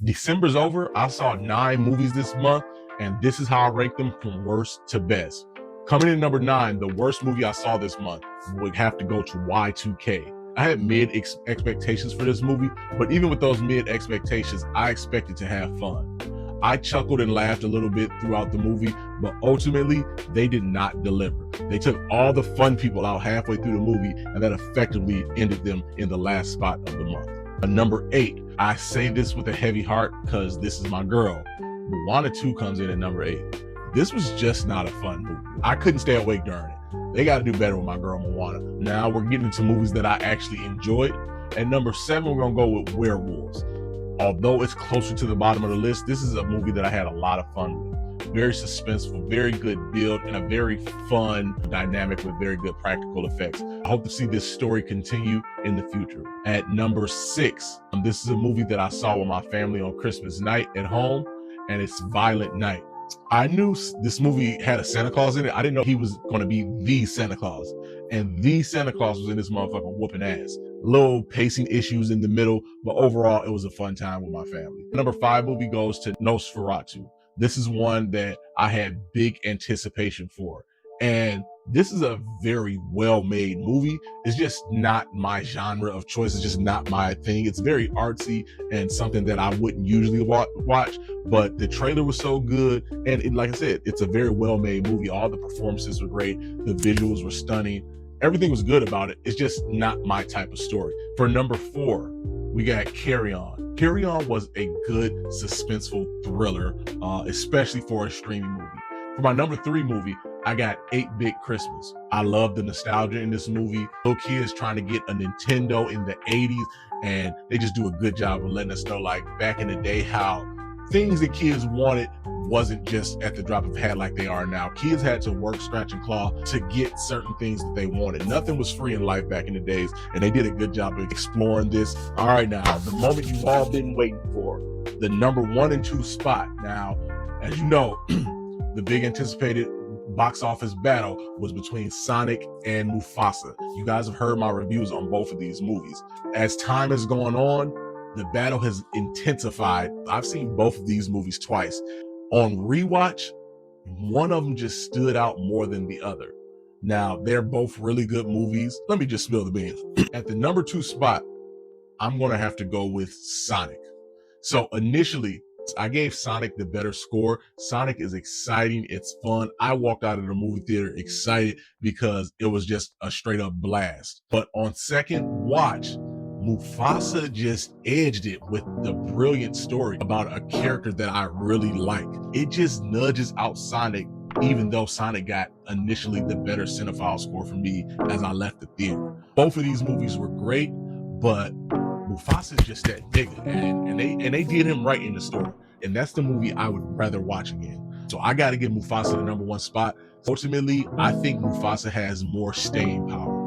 December's over. I saw 9 movies this month, and this is how I rank them from worst to best. Coming in number 9, the worst movie I saw this month would have to go to Y2K. I had mid expectations for this movie, but even with those mid expectations, I expected to have fun. I chuckled and laughed a little bit throughout the movie, but ultimately, they did not deliver. They took all the fun people out halfway through the movie, and that effectively ended them in the last spot of the month. Number 8, I say this with a heavy heart because this is my girl. Moana 2 comes in at number 8. This was just not a fun movie. I couldn't stay awake during it. They got to do better with my girl Moana. Now we're getting into movies that I actually enjoyed. At number 7, we're going to go with Werewolves. Although it's closer to the bottom of the list, this is a movie that I had a lot of fun with. Very suspenseful, very good build, and a very fun dynamic with very good practical effects. I hope to see this story continue in the future. At number 6, this is a movie that I saw with my family on Christmas night at home, and it's Violent Night. I knew this movie had a Santa Claus in it. I didn't know he was going to be the Santa Claus. And the Santa Claus was in this motherfucker whooping ass. Little pacing issues in the middle, but overall, it was a fun time with my family. Number 5 movie goes to Nosferatu. This is one that I had big anticipation for. And this is a very well-made movie. It's just not my genre of choice. It's just not my thing. It's very artsy and something that I wouldn't usually watch, but the trailer was so good. And like I said, it's a very well-made movie. All the performances were great. The visuals were stunning. Everything was good about it. It's just not my type of story. For number 4, we got Carry On. Carry On was a good suspenseful thriller, especially for a streaming movie. For my number 3 movie, I got 8-Bit Christmas. I love the nostalgia in this movie. Little kids trying to get a Nintendo in the 80s, and they just do a good job of letting us know, like, back in the day, how things that kids wanted wasn't just at the drop of a hat like they are now. Kids had to work, scratch, and claw to get certain things that they wanted. Nothing was free in life back in the days, and they did a good job of exploring this. All right, now, the moment you've all been waiting for, the number 1 and 2 spot. Now, as you know, the big anticipated box office battle was between Sonic and Mufasa. You guys have heard my reviews on both of these movies. As time has gone on, the battle has intensified. I've seen both of these movies twice. On rewatch, one of them just stood out more than the other. Now, they're both really good movies. Let me just spill the beans. At the number 2 spot, I'm going to have to go with Sonic. So initially, I gave Sonic the better score. Sonic is exciting. It's fun. I walked out of the movie theater excited because it was just a straight up blast. But on second watch, Mufasa just edged it with the brilliant story about a character that I really like. It just nudges out Sonic, even though Sonic got initially the better cinephile score for me as I left the theater. Both of these movies were great, but Mufasa is just that nigga, and they did him right in the story. And that's the movie I would rather watch again. So I got to give Mufasa the number 1 spot. Ultimately, I think Mufasa has more staying power.